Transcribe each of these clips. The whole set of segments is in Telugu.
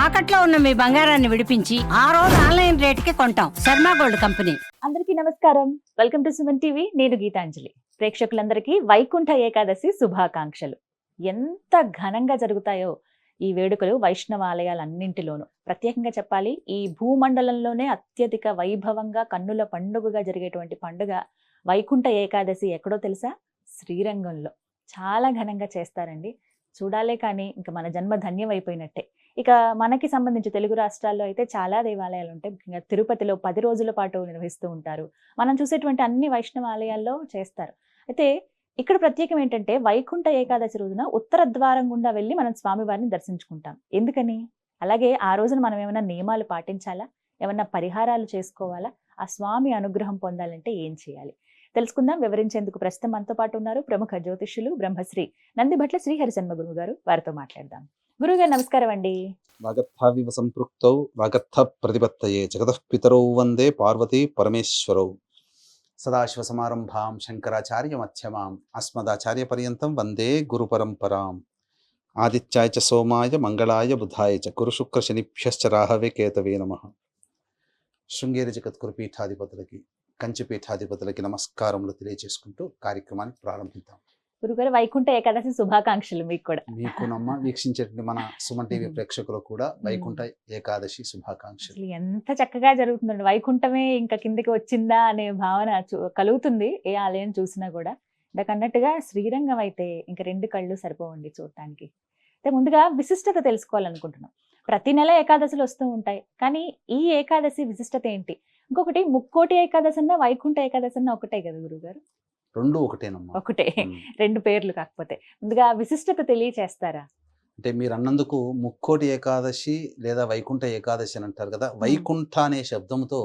తాకట్లో ఉన్న మీ బంగారాన్ని విడిపించి ఆ రోజు ఆన్లైన్ రేటుకి కొంటాం. Sharma gold company. అందరికీ నమస్కారం. Welcome to Suman TV. నేను గీతాంజలి. ప్రేక్షకులందరికీ వైకుంఠ ఏకాదశి శుభాకాంక్షలు. ఎంత ఘనంగా జరుగుతాయో ఈ వేడుకలు వైష్ణవ ఆలయాలన్నింటిలోనూ. ప్రత్యేకంగా చెప్పాలి, ఈ భూమండలంలోనే అత్యధిక వైభవంగా కన్నుల పండుగగా జరిగేటువంటి పండుగ వైకుంఠ ఏకాదశి. ఎక్కడో తెలుసా? శ్రీరంగంలో చాలా ఘనంగా చేస్తారండి. చూడాలే కానీ ఇంకా మన జన్మ ధన్యమైపోయినట్టే. ఇక మనకి సంబంధించి తెలుగు రాష్ట్రాల్లో అయితే చాలా దేవాలయాలు ఉంటాయి. ముఖ్యంగా తిరుపతిలో 10 రోజుల పాటు నిర్వహిస్తూ ఉంటారు. మనం చూసేటువంటి అన్ని వైష్ణవ ఆలయాల్లో చేస్తారు. అయితే ఇక్కడ ప్రత్యేకం ఏంటంటే, వైకుంఠ ఏకాదశి రోజున ఉత్తర ద్వారం గుండా వెళ్ళి మనం స్వామివారిని దర్శించుకుంటాం. ఎందుకని? అలాగే ఆ రోజున మనం ఏమైనా నియమాలు పాటించాలా, ఏమన్నా పరిహారాలు చేసుకోవాలా, ఆ స్వామి అనుగ్రహం పొందాలంటే ఏం చేయాలి తెలుసుకుందాం. వివరించేందుకు ప్రస్తుతం మనతో పాటు ఉన్నారు ప్రముఖ జ్యోతిష్యులు బ్రహ్మశ్రీ నందిభట్ల శ్రీహరిశర్మ గురువు గారు. వారితో మాట్లాడదాం. గురువుగారు నమస్కారం అండి. వాగర్థావివ సంపృక్తౌ వాగర్థ ప్రతిపత్తయే జగతః పితరౌ వందే పార్వతీ పరమేశ్వరౌ. సదాశివ సమారంభాం శంకరాచార్య మధ్యమాం అస్మదాచార్య పర్యంతం వందే గురు పరంపరాం. ఆదిత్యాయ చ సోమాయ మంగళాయ బుధాయ చ గురు శుక్ర శనిభ్యశ్చ రాహవే కేతవే నమః. శృంగేరి జగద్గురు పీఠాధిపతులకి, కంచి పీఠాధిపతులకి నమస్కారములు తెలియజేసుకుంటూ కార్యక్రమాన్ని ప్రారంభిద్దాం. గురుగారు, వైకుంఠ ఏకాదశి శుభాకాంక్షలు మీకు కూడా. మీకు నమ్మ వీక్షించేటువంటి మన సుమన్ టీవీ ప్రేక్షకులు కూడా వైకుంఠ ఏకాదశి శుభాకాంక్షలు. అసలు ఎంత చక్కగా జరుగుతుందండి. వైకుంఠమే ఇంకా కిందకి వచ్చిందా అనే భావన కలుగుతుంది ఏ ఆలయం చూసినా కూడా. ఇందాక అన్నట్టుగా శ్రీరంగం అయితే ఇంకా 2 కళ్ళు సరిపోవండి చూడటానికి. అయితే ముందుగా విశిష్టత తెలుసుకోవాలనుకుంటున్నాం. ప్రతి నెల ఏకాదశులు వస్తూ ఉంటాయి, కానీ ఈ ఏకాదశి విశిష్టత ఏంటి? ఇంకొకటి, ముక్కోటి ఏకాదశి అన్న వైకుంఠ ఏకాదశి అన్న ఒకటే కదా గురుగారు? రెండు ఒకటేనమ్మా. ఒకటే, 2 పేర్లు కాకపోతే. ముందుగా విశిష్టత తెలియచేస్తారా? అంటే మీరు అన్నందుకు ముక్కోటి ఏకాదశి లేదా వైకుంఠ ఏకాదశి అని అంటారు కదా. వైకుంఠ అనే శబ్దంతో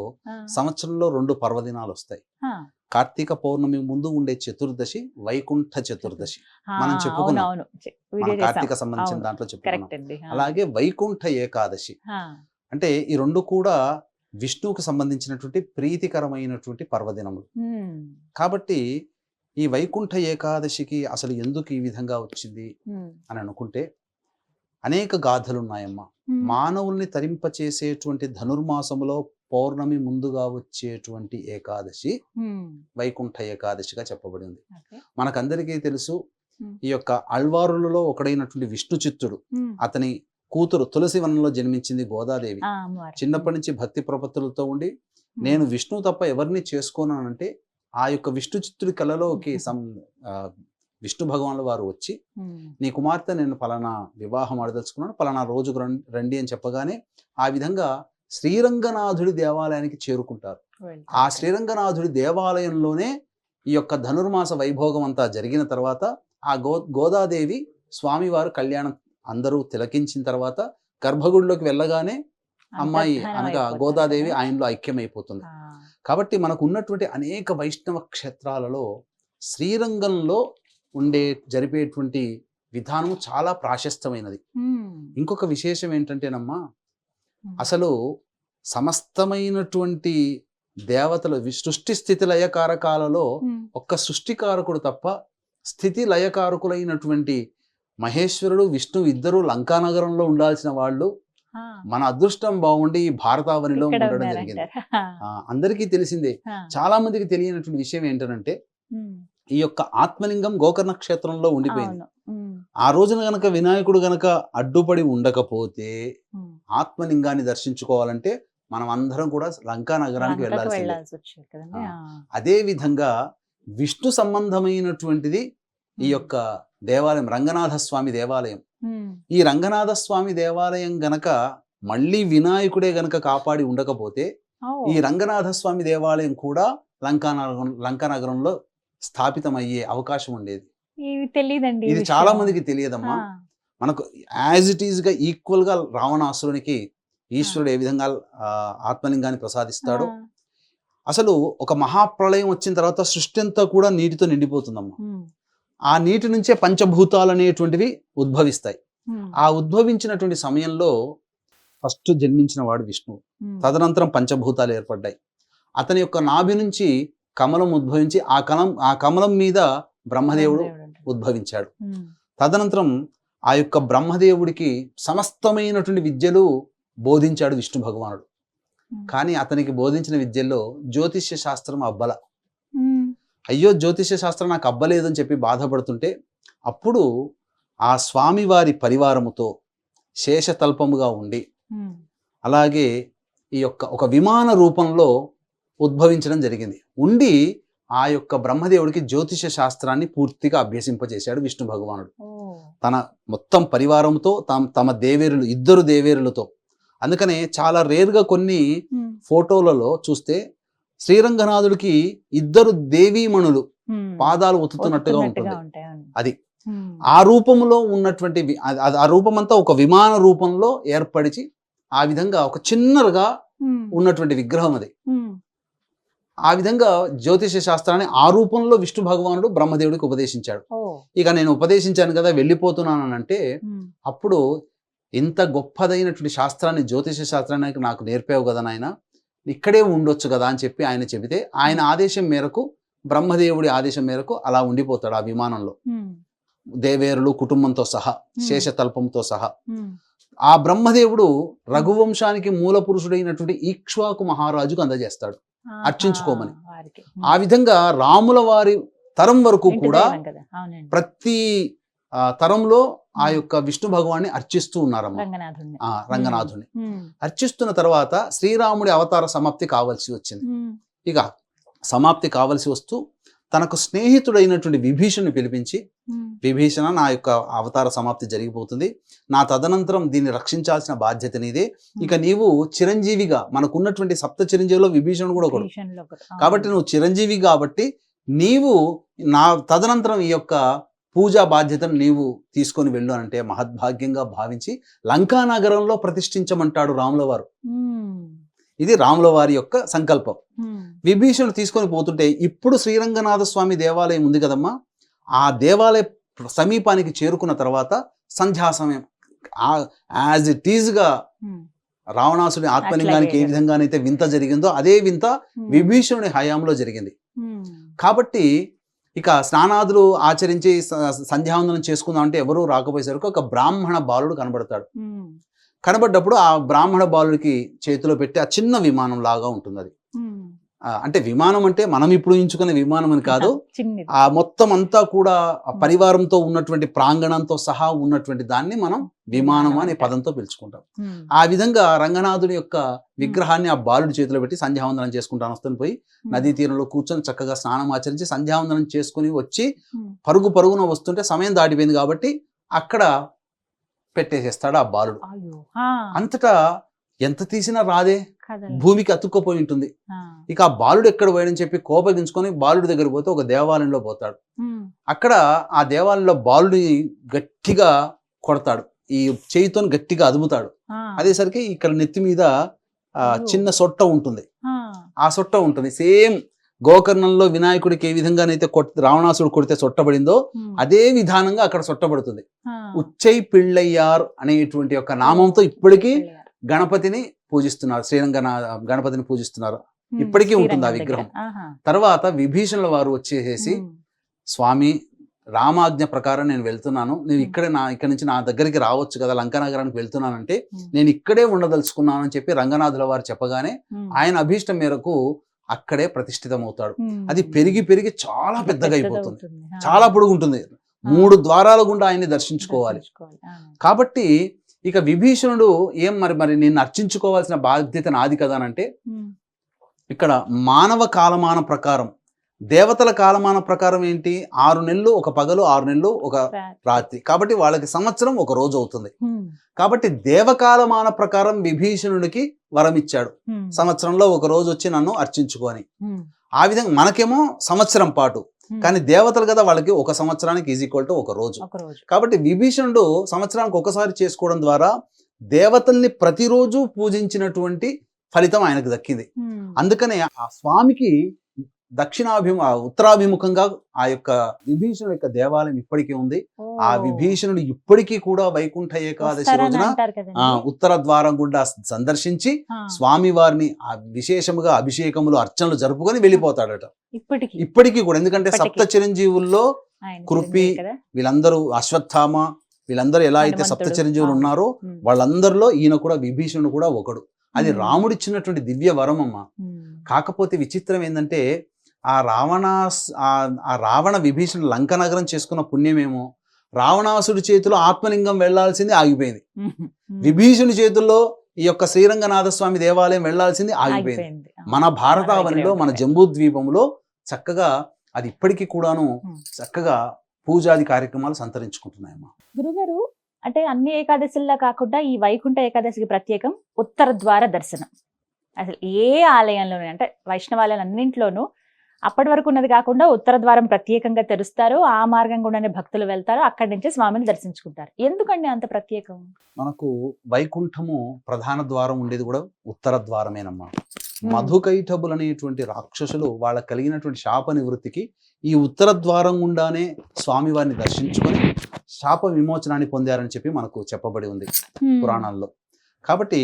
సంవత్సరంలో 2 పర్వదినాలు వస్తాయి. కార్తీక పౌర్ణమి ముందు ఉండే చతుర్దశి వైకుంఠ చతుర్దశి మనం చెప్పుకున్నాం. మన కార్తీక సంబంధించిన దాంట్లో చెప్పుకున్నాం. అలాగే వైకుంఠ ఏకాదశి అంటే ఈ 2 కూడా విష్ణువుకు సంబంధించినటువంటి ప్రీతికరమైనటువంటి పర్వదినములు. కాబట్టి ఈ వైకుంఠ ఏకాదశికి అసలు ఎందుకు ఈ విధంగా వచ్చింది అని అనుకుంటే, అనేక గాథలు ఉన్నాయమ్మా. మానవుల్ని తరింపచేసేటువంటి ధనుర్మాసములో పౌర్ణమి ముందుగా వచ్చేటువంటి ఏకాదశి వైకుంఠ ఏకాదశిగా చెప్పబడింది. మనకందరికీ తెలుసు, ఈ యొక్క అల్వారులలో ఒకడైనటువంటి విష్ణు చిత్తుడు, అతని కూతురు తులసి వనంలో జన్మించింది గోదాదేవి. చిన్నప్పటి నుంచి భక్తి ప్రపత్తులతో ఉండి, నేను విష్ణువు తప్ప ఎవరిని చేసుకోనంటే, ఆ యొక్క విష్ణు చిత్తుడి కళలోకి విష్ణు భగవానుల వారు వచ్చి, నీ కుమార్తె నేను పలానా వివాహం అడదలుచుకున్నాను, పలానా రోజుకు రండి అని చెప్పగానే ఆ విధంగా శ్రీరంగనాథుడి దేవాలయానికి చేరుకుంటారు. ఆ శ్రీరంగనాథుడి దేవాలయంలోనే ఈ యొక్క ధనుర్మాస వైభోగం అంతా జరిగిన తర్వాత ఆ గోదాదేవి స్వామివారు కళ్యాణం అందరూ తిలకించిన తర్వాత గర్భగుడిలోకి వెళ్ళగానే అమ్మాయి అనగా గోదాదేవి ఆయనలో ఐక్యమైపోతుంది. కాబట్టి మనకు ఉన్నటువంటి అనేక వైష్ణవ క్షేత్రాలలో శ్రీరంగంలో జరిపేటువంటి విధానం చాలా ప్రాశస్తమైనది. ఇంకొక విశేషం ఏంటంటేనమ్మా, అసలు సమస్తమైనటువంటి దేవతలు సృష్టి స్థితి లయకారకాలలో ఒక్క సృష్టికారకుడు తప్ప స్థితి లయకారకులైనటువంటి మహేశ్వరుడు విష్ణువు ఇద్దరు లంకానగరంలో ఉండాల్సిన వాళ్ళు మన అదృష్టం బాగుండి ఈ భారతావనిలో ఉండడం జరిగింది. అందరికీ తెలిసిందే. చాలా మందికి తెలియనటువంటి విషయం ఏంటంటే, ఈ యొక్క ఆత్మలింగం గోకర్ణ క్షేత్రంలో ఉండిపోయింది. ఆ రోజున గనక వినాయకుడు గనక అడ్డుపడి ఉండకపోతే ఆత్మలింగాన్ని దర్శించుకోవాలంటే మనం అందరం కూడా లంకా నగరానికి వెళ్ళాల్సిందే. అదే విధంగా విష్ణు సంబంధమైనటువంటిది ఈ యొక్క దేవాలయం, రంగనాథ స్వామి దేవాలయం. ఈ రంగనాథ స్వామి దేవాలయం గనక మళ్ళీ వినాయకుడే గనక కాపాడి ఉండకపోతే ఈ రంగనాథ స్వామి దేవాలయం కూడా లంకానగరంలో స్థాపితమయ్యే అవకాశం ఉండేది. ఇది చాలా మందికి తెలియదమ్మా. మనకు యాజ్ ఇట్ ఈజ్ గా ఈక్వల్ గా రావణాసురునికి ఈశ్వరుడు ఏ విధంగా ఆత్మలింగాన్ని ప్రసాదిస్తాడో, అసలు ఒక మహాప్రళయం వచ్చిన తర్వాత సృష్టి అంతా కూడా నీటితో నిండిపోతుందమ్మా. ఆ నీటి నుంచే పంచభూతాలు అనేటువంటివి ఉద్భవిస్తాయి. ఆ ఉద్భవించినటువంటి సమయంలో ఫస్ట్ జన్మించిన వాడు విష్ణువు. తదనంతరం పంచభూతాలు ఏర్పడ్డాయి. అతని యొక్క నాభి నుంచి కమలం ఉద్భవించి ఆ కమలం మీద బ్రహ్మదేవుడు ఉద్భవించాడు. తదనంతరం ఆ యొక్క బ్రహ్మదేవుడికి సమస్తమైనటువంటి విద్యలు బోధించాడు విష్ణు భగవానుడు. కానీ అతనికి బోధించిన విద్యల్లో జ్యోతిష్య శాస్త్రం అబ్బల. అయ్యో జ్యోతిష్య శాస్త్రం నాకు అబ్బలేదని చెప్పి బాధపడుతుంటే అప్పుడు ఆ స్వామివారి పరివారముతో శేషతల్పముగా ఉండి అలాగే ఈ యొక్క ఒక విమాన రూపంలో ఉద్భవించడం జరిగింది. ఉండి ఆ యొక్క బ్రహ్మదేవుడికి జ్యోతిష శాస్త్రాన్ని పూర్తిగా అభ్యసింపజేశాడు విష్ణు భగవానుడు తన మొత్తం పరివారంతో తమ దేవేరులు, ఇద్దరు దేవేరులతో. అందుకనే చాలా రేర్గా కొన్ని ఫోటోలలో చూస్తే శ్రీరంగనాథుడికి ఇద్దరు దేవీమణులు పాదాలు ఒత్తుతున్నట్టుగా ఉంటుంది. అది ఆ రూపంలో ఉన్నటువంటి ఆ రూపమంతా ఒక విమాన రూపంలో ఏర్పడిచి ఆ విధంగా ఒక చిన్నగా ఉన్నటువంటి విగ్రహం అది. ఆ విధంగా జ్యోతిష శాస్త్రాన్ని ఆ రూపంలో విష్ణు భగవానుడు బ్రహ్మదేవుడికి ఉపదేశించాడు. ఇక నేను ఉపదేశించాను కదా, వెళ్ళిపోతున్నాను అంటే అప్పుడు ఇంత గొప్పదైనటువంటి శాస్త్రాన్ని, జ్యోతిష శాస్త్రాన్ని నాకు నేర్పావు కదా నాయన, ఇక్కడే ఉండొచ్చు కదా అని చెప్పి ఆయన చెబితే ఆయన ఆదేశం మేరకు, బ్రహ్మదేవుడి ఆదేశం మేరకు అలా ఉండిపోతాడు ఆ విమానంలో, దేవేరులు కుటుంబంతో సహా, శేషతల్పంతో సహా. ఆ బ్రహ్మదేవుడు రఘువంశానికి మూల పురుషుడైనటువంటి ఈక్ష్వాకు మహారాజుకు అందజేస్తాడు అర్చించుకోమని. ఆ విధంగా రాముల వారి తరం వరకు కూడా ప్రతి తరంలో ఆ యొక్క విష్ణు భగవాన్ని అర్చిస్తూ ఉన్నారమ్మ, రంగనాథుని అర్చిస్తున్న తర్వాత శ్రీరాముడి అవతార సమాప్తి కావాల్సి వచ్చింది. ఇక సమాప్తి కావలసి వస్తూ తనకు స్నేహితుడైనటువంటి విభీషణుని పిలిపించి, విభీషణ నా యొక్క అవతార సమాప్తి జరిగిపోతుంది, నా తదనంతరం దీన్ని రక్షించాల్సిన బాధ్యత నీదే, ఇక నీవు చిరంజీవిగా, మనకున్నటువంటి సప్త చిరంజీవిలో విభీషణుడు కూడా ఒకడు కాబట్టి నువ్వు చిరంజీవి కాబట్టి నీవు నా తదనంతరం ఈ యొక్క పూజా బాధ్యతను నీవు తీసుకొని వెళ్ళు అంటే మహద్భాగ్యంగా భావించి లంకా నగరంలో ప్రతిష్ఠించమంటాడు రాముల వారు. ఇది రాముల వారి యొక్క సంకల్పం. విభీషణుడు తీసుకొని పోతుంటే ఇప్పుడు శ్రీరంగనాథ స్వామి దేవాలయం ఉంది కదమ్మా, ఆ దేవాలయ సమీపానికి చేరుకున్న తర్వాత సంధ్యా సమయం యాజ్ ఇట్ ఈజ్గా రావణాసుడి ఆత్మలింగానికి ఏ విధంగానైతే వింత జరిగిందో అదే వింత విభీషణుడి హయాంలో జరిగింది. కాబట్టి ఇక స్నానాదులు ఆచరించి సంధ్యావందనం చేసుకుందాం అంటే ఎవరూ రాకపోయేసరికి ఒక బ్రాహ్మణ బాలుడు కనబడతాడు. కనబడ్డప్పుడు ఆ బ్రాహ్మణ బాలుడికి చేతిలో పెట్టి ఆ చిన్న విమానం లాగా ఉంటుంది అది. అంటే విమానం అంటే మనం ఇప్పుడు ఊహించుకునే విమానం అని కాదు, ఆ మొత్తం అంతా కూడా పరివారంతో ఉన్నటువంటి ప్రాంగణంతో సహా ఉన్నటువంటి దాన్ని మనం విమానం అనే పదంతో పిలుచుకుంటాం. ఆ విధంగా రంగనాథుడి యొక్క విగ్రహాన్ని ఆ బాలుడి చేతిలో పెట్టి సంధ్యావందనం చేసుకుంటాను వస్తాను పోయి నదీ తీరంలో కూర్చొని చక్కగా స్నానం ఆచరించి సంధ్యావందనం చేసుకుని వచ్చి పరుగున వస్తుంటే సమయం దాటిపోయింది కాబట్టి అక్కడ పెట్టేసేస్తాడు ఆ బాలుడు. అంతటా ఎంత తీసినా రాదే, భూమికి అతుక్కపోయి ఉంటుంది. ఇక ఆ బాలుడు ఎక్కడ పోయాడని చెప్పి కోపగించుకొని బాలుడి దగ్గర పోతే ఒక దేవాలయంలో పోతాడు. అక్కడ ఆ దేవాలయంలో బాలుడిని గట్టిగా కొడతాడు, ఈ చేయితో గట్టిగా అదుముతాడు. అదేసరికి ఇక్కడ నెత్తి మీద చిన్న సొట్ట ఉంటుంది. ఆ సొట్ట ఉంటుంది సేమ్ గోకర్ణంలో వినాయకుడికి ఏ విధంగానైతే రావణాసుడు కొడితే సొట్టబడిందో అదే విధానంగా అక్కడ సొట్టబడుతుంది. ఉచ్చై పిళ్ళయ్యార్ అనేటువంటి యొక్క నామంతో ఇప్పటికీ గణపతిని పూజిస్తున్నారు, గణపతిని పూజిస్తున్నారు. ఇప్పటికీ ఉంటుంది ఆ విగ్రహం. తర్వాత విభీషణుల వారు వచ్చేసేసి, స్వామి రామాజ్ఞ ప్రకారం నేను వెళ్తున్నాను, నేను ఇక్కడి నుంచి నా దగ్గరికి రావచ్చు కదా, లంకా నగరానికి వెళ్తున్నానంటే నేను ఇక్కడే ఉండదలుచుకున్నాను అని చెప్పి రంగనాథుల వారు చెప్పగానే ఆయన అభీష్టం మేరకు అక్కడే ప్రతిష్ఠితమవుతాడు. అది పెరిగి పెరిగి చాలా పెద్దగా అయిపోతుంది, చాలా పొడుగుంటుంది. 3 ద్వారాల గుండా ఆయన్ని దర్శించుకోవాలి. కాబట్టి ఇక విభీషణుడు మరి నిన్ను అర్చించుకోవాల్సిన బాధ్యత నాది కదా అంటే, ఇక్కడ మానవ కాలమాన ప్రకారం, దేవతల కాలమాన ప్రకారం ఏంటి, 6 నెలలు ఒక పగలు, 6 నెలలు ఒక రాత్రి, కాబట్టి వాళ్ళకి సంవత్సరం ఒక రోజు అవుతుంది. కాబట్టి దేవకాలమాన ప్రకారం విభీషణుడికి వరం ఇచ్చాడు, సంవత్సరంలో ఒక రోజు వచ్చి నన్ను అర్చించుకొని. ఆ విధంగా మనకేమో సంవత్సరం పాటు, కానీ దేవతలు కదా, వాళ్ళకి ఒక సంవత్సరానికి ఈజ్ ఈక్వల్ టు ఒక రోజు. కాబట్టి విభీషణుడు సంవత్సరానికి ఒకసారి చేసుకోవడం ద్వారా దేవతల్ని ప్రతిరోజు పూజించినటువంటి ఫలితం ఆయనకు దక్కింది. అందుకనే ఆ స్వామికి ఉత్తరాభిముఖంగా ఆ యొక్క విభీషణుడి యొక్క దేవాలయం ఇప్పటికీ ఉంది. ఆ విభీషణుడు ఇప్పటికీ కూడా వైకుంఠ ఏకాదశి రోజున ఉత్తర ద్వారం గుండా సందర్శించి స్వామి వారిని విశేషముగా అభిషేకములు అర్చనలు జరుపుకొని వెళ్ళిపోతాడట ఇప్పటికీ కూడా. ఎందుకంటే సప్త చిరంజీవుల్లో కృపి, వీళ్ళందరూ అశ్వత్థామ, వీళ్ళందరూ ఎలా అయితే సప్త హనుమంతుడు. చిరంజీవులు ఆ. ఉన్నారో ఉమ్, వాళ్ళందరిలో ఈయన కూడా విభీషణుడు కూడా ఒకడు. అది ఉమ్, రాముడిచ్చినటువంటి దివ్య వరం అమ్మ. ఉమ్, కాకపోతే విచిత్రం ఏంటంటే ఆ ఆ రావణ విభీషణుడు లంక నగరం చేసుకున్న పుణ్యమేమో రావణాసుడి చేతిలో ఆత్మలింగం వెళ్లాల్సింది ఆగిపోయింది. ఉమ్, ఉమ్, విభీషణుడి చేతుల్లో ఈ యొక్క శ్రీరంగనాథ స్వామి దేవాలయం వెళ్లాల్సింది ఆగిపోయింది. ఆగిపోయింది. ఆ. మన భారతావనిలో మన జంబూద్వీపంలో చక్కగా అది ఇప్పటికీ కూడాను చక్కగా పూజాది కార్యక్రమాలు సంతరించుకుంటున్నాయమ్మా. గురుగారు, అంటే అన్ని ఏకాదశిలా కాకుండా ఈ వైకుంఠ ఏకాదశికి ప్రత్యేకం ఉత్తర ద్వార దర్శనం. అసలు ఏ ఆలయంలోనూ, అంటే వైష్ణవాలయాలు అన్నింట్లోనూ అప్పటి వరకు ఉన్నది కాకుండా ఉత్తర ద్వారం ప్రత్యేకంగా తెరుస్తారు. ఆ మార్గం గుండానే భక్తులు వెళ్తారు, అక్కడి నుంచే స్వామిని దర్శించుకుంటారు. ఎందుకండి అంత ప్రత్యేకం? మనకు వైకుంఠము ప్రధాన ద్వారం ఉండేది కూడా ఉత్తర ద్వారమేనమ్మా. మధుకైటబులు అనేటువంటి రాక్షసులు వాళ్ళ కలిగినటువంటి శాప నివృత్తికి ఈ ఉత్తర ద్వారం గుండానే స్వామివారిని దర్శించుకొని శాప విమోచనాన్ని పొందారని చెప్పి మనకు చెప్పబడి ఉంది పురాణాల్లో. కాబట్టి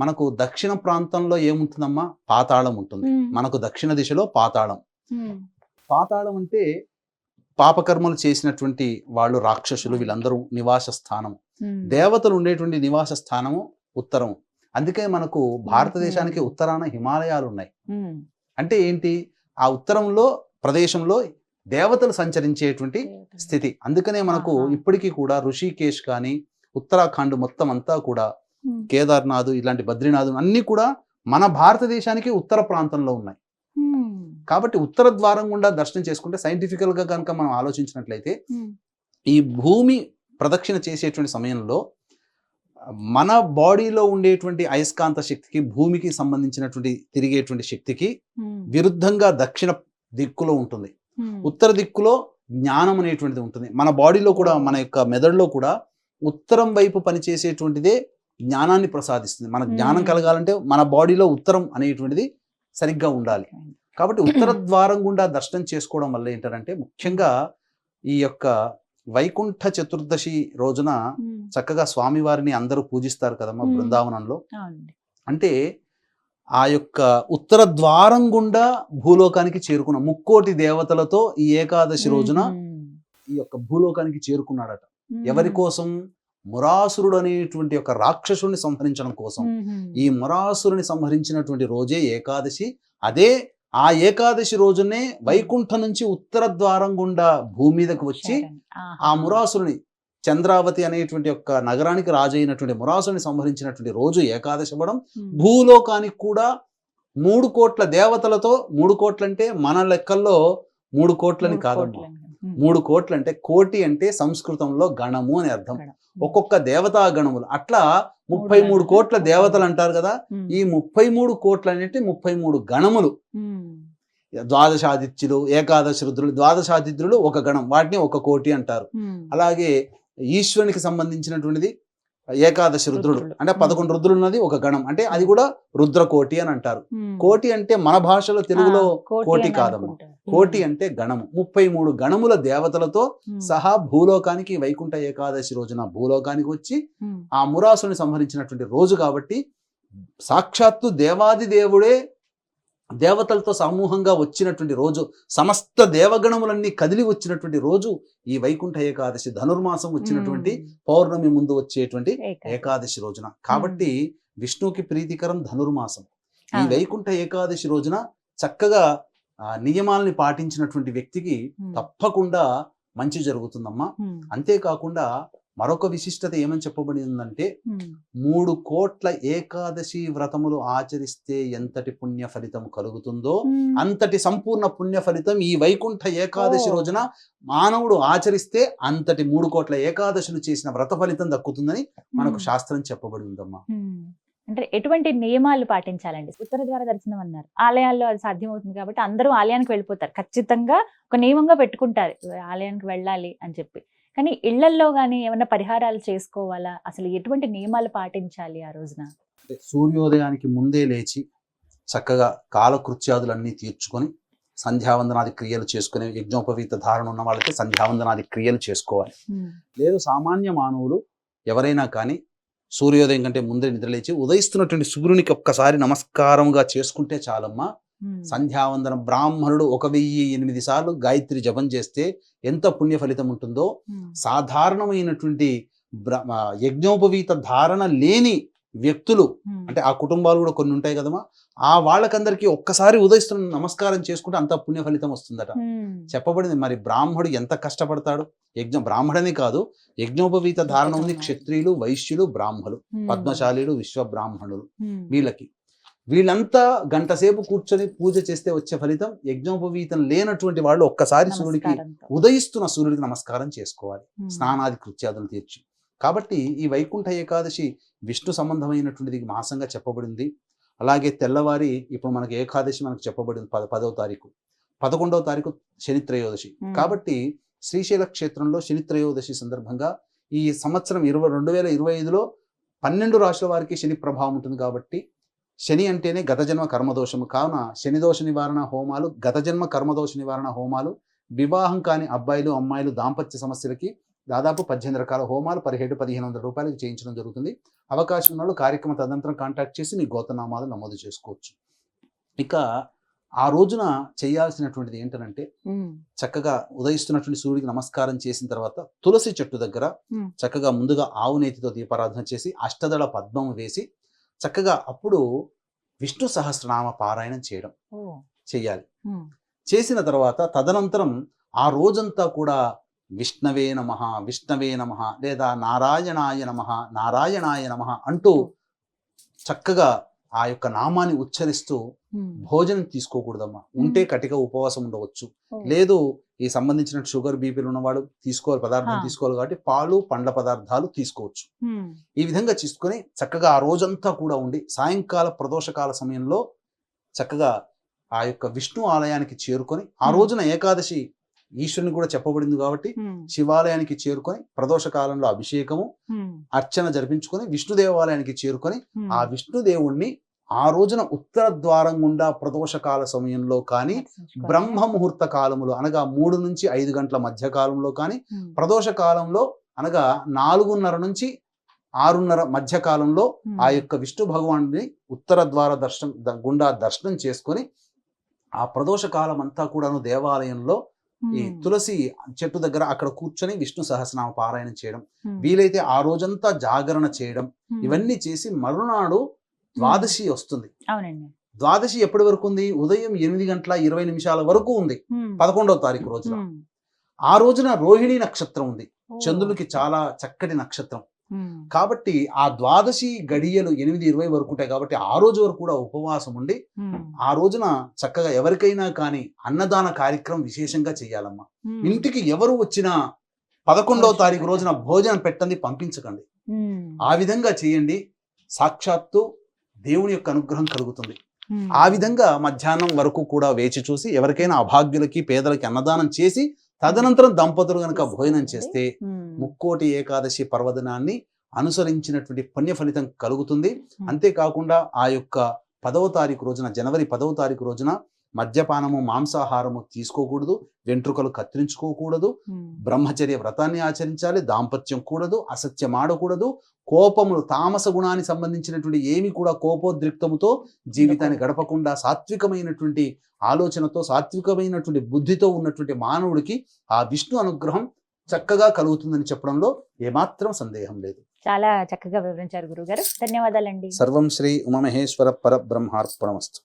మనకు దక్షిణ ప్రాంతంలో ఏముంటుందమ్మా, పాతాళం ఉంటుంది. మనకు దక్షిణ దిశలో పాతాళం. పాతాళం అంటే పాపకర్మలు చేసినటువంటి వాళ్ళు రాక్షసులు వీళ్ళందరూ నివాస స్థానం. దేవతలు ఉండేటువంటి నివాస స్థానము ఉత్తరం. అందుకే మనకు భారతదేశానికి ఉత్తరాన హిమాలయాలు ఉన్నాయి. అంటే ఏంటి, ఆ ఉత్తరంలో ప్రదేశంలో దేవతలు సంచరించేటువంటి స్థితి. అందుకనే మనకు ఇప్పటికీ కూడా ఋషికేశ్ కానీ ఉత్తరాఖండ్ మొత్తం అంతా కూడా కేదార్నాథ్ ఇలాంటి బద్రీనాథ్ అన్ని కూడా మన భారతదేశానికి ఉత్తర ప్రాంతంలో ఉన్నాయి. కాబట్టి ఉత్తర ద్వారం గుండా దర్శనం చేసుకుంటే సైంటిఫికల్ గా కనుక మనం ఆలోచించినట్లయితే ఈ భూమి ప్రదక్షిణ చేసేటువంటి సమయంలో మన బాడీలో ఉండేటువంటి అయస్కాంత శక్తికి భూమికి సంబంధించినటువంటి తిరిగేటువంటి శక్తికి విరుద్ధంగా దక్షిణ దిక్కులో ఉంటుంది. ఉత్తర దిక్కులో జ్ఞానం అనేటువంటిది ఉంటుంది. మన బాడీలో కూడా మన యొక్క మెదడులో కూడా ఉత్తరం వైపు పనిచేసేటువంటిదే జ్ఞానాన్ని ప్రసాదిస్తుంది. మన జ్ఞానం కలగాలంటే మన బాడీలో ఉత్తరం అనేటువంటిది సరిగ్గా ఉండాలి. కాబట్టి ఉత్తర ద్వారం గుండా దర్శనం చేసుకోవడం వల్ల ఏంటంటే ముఖ్యంగా ఈ యొక్క వైకుంఠ చతుర్దశి రోజున చక్కగా స్వామివారిని అందరూ పూజిస్తారు కదమ్మా బృందావనంలో. అంటే ఆ యొక్క ఉత్తర ద్వారం గుండా భూలోకానికి చేరుకున్న ముక్కోటి దేవతలతో ఈ ఏకాదశి రోజున ఈ యొక్క భూలోకానికి చేరుకున్నాడట. ఎవరి కోసం? మురాసురుడు అనేటువంటి ఒక రాక్షసుని సంహరించడం కోసం. ఈ మురాసురుని సంహరించినటువంటి రోజే ఏకాదశి. అదే ఆ ఏకాదశి రోజునే వైకుంఠం నుంచి ఉత్తర ద్వారం గుండా భూమి మీదకు వచ్చి ఆ మురాసురుని చంద్రావతి అనేటువంటి యొక్క నగరానికి రాజు అయినటువంటి మురాసుని సంహరించినటువంటి రోజు ఏకాదశి అవ్వడం. భూలోకానికి కూడా 3 కోట్ల దేవతలతో, 3 కోట్లంటే మన లెక్కల్లో 3 కోట్లని కాదమ్మా. 3 కోట్లు అంటే కోటి అంటే సంస్కృతంలో గణము అని అర్థం. ఒక్కొక్క దేవతా గణములు అట్లా 33 కోట్ల దేవతలు అంటారు కదా. ఈ 33 కోట్లు అంటే 33 గణములు. ద్వాదశాదిత్యులు, ఏకాదశి రుద్రులు, ద్వాదశాదిత్యులు ఒక గణం, వాటిని 1 కోటి అంటారు. అలాగే ఈశ్వరునికి సంబంధించినటువంటిది ఏకాదశి రుద్రుడు అంటే 11 రుద్రులు ఉన్నది ఒక గణం, అంటే అది కూడా రుద్రకోటి అని అంటారు. కోటి అంటే మన భాషలో తెలుగులో కోటి కాదమ్మా, కోటి అంటే గణము. 33 గణముల దేవతలతో సహా భూలోకానికి వైకుంఠ ఏకాదశి రోజున భూలోకానికి వచ్చి ఆ మురాసుని సంహరించినటువంటి రోజు కాబట్టి సాక్షాత్తు దేవాది దేవుడే దేవతలతో సమూహంగా వచ్చినటువంటి రోజు, సమస్త దేవగణములన్నీ కదిలి వచ్చినటువంటి రోజు ఈ వైకుంఠ ఏకాదశి. ధనుర్మాసం వచ్చినటువంటి పౌర్ణమి ముందు వచ్చేటువంటి ఏకాదశి రోజున. కాబట్టి విష్ణువుకి ప్రీతికరం ధనుర్మాసం. ఈ వైకుంఠ ఏకాదశి రోజున చక్కగా నియమాల్ని పాటించినటువంటి వ్యక్తికి తప్పకుండా మంచి జరుగుతుందమ్మా. అంతేకాకుండా మరొక విశిష్టత ఏమని చెప్పబడి ఉందంటే 3 కోట్ల ఏకాదశి వ్రతములు ఆచరిస్తే ఎంతటి పుణ్య ఫలితం కలుగుతుందో అంతటి సంపూర్ణ పుణ్య ఫలితం ఈ వైకుంఠ ఏకాదశి రోజున మానవుడు ఆచరిస్తే అంతటి 3 కోట్ల ఏకాదశులు చేసిన వ్రత ఫలితం దక్కుతుందని మనకు శాస్త్రం చెప్పబడి ఉందమ్మా. అంటే ఎటువంటి నియమాలు పాటించాలండి? ఉత్తర ద్వార దర్శనం అన్నారు, ఆలయాల్లో అది సాధ్యమవుతుంది కాబట్టి అందరూ ఆలయానికి వెళ్ళిపోతారు, ఖచ్చితంగా ఒక నియమంగా పెట్టుకుంటారు ఆలయానికి వెళ్ళాలి అని చెప్పి. కానీ ఇళ్లల్లో కానీ ఏమైనా పరిహారాలు చేసుకోవాలా? అసలు ఎటువంటి నియమాలు పాటించాలి ఆ రోజున? సూర్యోదయానికి ముందే లేచి చక్కగా కాలకృత్యాదులన్నీ తీర్చుకొని సంధ్యావందనాది క్రియలు చేసుకుని, యజ్ఞోపవీత ధారణ ఉన్న వాళ్ళకి సంధ్యావందనాది క్రియలు చేసుకోవాలి. లేదు సామాన్య మానవులు ఎవరైనా కానీ సూర్యోదయం కంటే ముందే నిద్రలేచి ఉదయిస్తున్నటువంటి సూర్యునికి ఒక్కసారి నమస్కారంగా చేసుకుంటే చాలమ్మా. సంధ్యావందనం బ్రాహ్మణుడు 1008 సార్లు గాయత్రి జపం చేస్తే ఎంత పుణ్య ఫలితం ఉంటుందో సాధారణమైనటువంటి యజ్ఞోపవీత ధారణ లేని వ్యక్తులు అంటే ఆ కుటుంబాలు కూడా కొన్ని ఉంటాయి కదమ్మా, ఆ వాళ్ళకందరికీ ఒక్కసారి ఉదయిస్తున్న నమస్కారం చేసుకుంటే అంత పుణ్య ఫలితం వస్తుందట. చెప్పబడింది. మరి బ్రాహ్మడు ఎంత కష్టపడతాడు, బ్రాహ్మడని కాదు, యజ్ఞోపవీత ధారణ ఉంది క్షత్రియులు, వైశ్యులు, బ్రాహ్మలు, పద్మశాలీలు, విశ్వ బ్రాహ్మణులు, వీళ్ళంతా గంట సేపు కూర్చొని పూజ చేస్తే వచ్చే ఫలితం యజ్ఞోపవీతం లేనటువంటి వాళ్ళు ఒక్కసారి సూర్యుడికి ఉదయిస్తున్న సూర్యుడికి నమస్కారం చేసుకోవాలి, స్నానాది కృత్యాదులు తీర్చి. కాబట్టి ఈ వైకుంఠ ఏకాదశి విష్ణు సంబంధమైనటువంటిది మాసంగా చెప్పబడింది. అలాగే తెల్లవారి ఇప్పుడు మనకి ఏకాదశి మనకు చెప్పబడింది 10వ తారీఖు, 11వ తారీఖు శని త్రయోదశి. కాబట్టి శ్రీశైల క్షేత్రంలో శని త్రయోదశి సందర్భంగా ఈ సంవత్సరం 2025లో 12 రాశుల వారికి శని ప్రభావం ఉంటుంది. కాబట్టి శని అంటేనే గత జన్మ కర్మదోషము కావున శని దోష నివారణ హోమాలు, గత జన్మ కర్మదోష నివారణ హోమాలు, వివాహం కాని అబ్బాయిలు అమ్మాయిలు దాంపత్య సమస్యలకి దాదాపు 18 రకాల హోమాలు 1700-1500 రూపాయలకు చేయించడం జరుగుతుంది. అవకాశం ఉన్న వాళ్ళు కార్యక్రమ తదనంతరం కాంటాక్ట్ చేసి మీ గోత్రనామాలు నమోదు చేసుకోవచ్చు. ఇక ఆ రోజున చేయాల్సినటువంటిది ఏంటంటే చక్కగా ఉదయిస్తున్నటువంటి సూర్యుడికి నమస్కారం చేసిన తర్వాత తులసి చెట్టు దగ్గర చక్కగా ముందుగా ఆవు నేతితో దీపారాధన చేసి అష్టదళ పద్మం వేసి చక్కగా అప్పుడు విష్ణు సహస్రనామ పారాయణం చేయాలి. చేసిన తర్వాత తదనంతరం ఆ రోజంతా కూడా విష్ణవే నమః విష్ణవే నమః లేదా నారాయణాయ నమః నారాయణాయ నమః అంటూ చక్కగా ఆ యొక్క నామాన్ని ఉచ్చరిస్తూ భోజనం తీసుకోకూడదమ్మా. ఉంటే కటిక ఉపవాసం ఉండవచ్చు, లేదు ఈ సంబంధించిన షుగర్ బీపీలు ఉన్నవాడు పదార్థం తీసుకోవాలి కాబట్టి పాలు పండ్ల పదార్థాలు తీసుకోవచ్చు. ఈ విధంగా తీసుకొని చక్కగా ఆ రోజంతా కూడా ఉండి సాయంకాల ప్రదోషకాల సమయంలో చక్కగా ఆ యొక్క విష్ణు ఆలయానికి చేరుకొని, ఆ రోజున ఏకాదశి ఈశ్వరుని కూడా చెప్పబడింది కాబట్టి శివాలయానికి చేరుకొని ప్రదోష కాలంలో అభిషేకము అర్చన జరిపించుకొని విష్ణు దేవాలయానికి చేరుకొని ఆ విష్ణుదేవుణ్ణి ఆ రోజున ఉత్తర ద్వారం గుండా ప్రదోష కాల సమయంలో కానీ బ్రహ్మ ముహూర్త కాలములో అనగా 3 నుంచి 5 గంటల మధ్య కాలంలో కానీ ప్రదోష కాలంలో అనగా 4:30 నుంచి 6:30 మధ్య కాలంలో ఆ యొక్క విష్ణు భగవానుని ఉత్తర ద్వార గుండా దర్శనం చేసుకొని ఆ ప్రదోష కాలం అంతా కూడాను దేవాలయంలో ఈ తులసి చెట్టు దగ్గర అక్కడ కూర్చొని విష్ణు సహస్రనామ పారాయణం చేయడం, వీలైతే ఆ రోజంతా జాగరణ చేయడం, ఇవన్నీ చేసి మరునాడు ద్వాదశి వస్తుంది. ద్వాదశి ఎప్పటి వరకు ఉంది? ఉదయం 8:20 వరకు ఉంది 11వ తారీఖు రోజున. ఆ రోజున రోహిణి నక్షత్రం ఉంది, చంద్రునికి చాలా చక్కటి నక్షత్రం. కాబట్టి ఆ ద్వాదశి గడియలు 8:20 వరకు ఉంటాయి. కాబట్టి ఆ రోజు వరకు కూడా ఉపవాసం ఉండి ఆ రోజున చక్కగా ఎవరికైనా కానీ అన్నదాన కార్యక్రమం విశేషంగా చేయాలమ్మా. ఇంటికి ఎవరు వచ్చినా 11వ తారీఖు రోజున భోజనం పెట్టండి, పంపించకండి. ఆ విధంగా చేయండి, సాక్షాత్తు దేవుని యొక్క అనుగ్రహం కలుగుతుంది. ఆ విధంగా మధ్యాహ్నం వరకు కూడా వేచి చూసి ఎవరికైనా అభాగ్యులకి పేదలకి అన్నదానం చేసి తదనంతరం దంపతులు కనుక భోజనం చేస్తే ముక్కోటి ఏకాదశి పర్వదినాన్ని అనుసరించినటువంటి పుణ్య ఫలితం కలుగుతుంది. అంతేకాకుండా ఆ యొక్క 10వ తారీఖు రోజున, జనవరి 10వ తారీఖు రోజున మద్యపానము మాంసాహారము తీసుకోకూడదు, వెంట్రుకలు కత్తిరించుకోకూడదు, బ్రహ్మచర్య వ్రతాన్ని ఆచరించాలి, దాంపత్యం కూడదు, అసత్యం ఆడకూడదు, కోపములు తామస గుణానికి సంబంధించినటువంటి ఏమి కూడా కోపోద్రిక్తముతో జీవితాన్ని గడపకుండా సాత్వికమైనటువంటి ఆలోచనతో సాత్వికమైనటువంటి బుద్ధితో ఉన్నటువంటి మానవుడికి ఆ విష్ణు అనుగ్రహం చక్కగా కలుగుతుందని చెప్పడంలో ఏమాత్రం సందేహం లేదు. చాలా చక్కగా వివరించారు గురుగారు, ధన్యవాదాలండి. సర్వం శ్రీ ఉమామహేశ్వర పరబ్రహ్మార్పణమస్తు.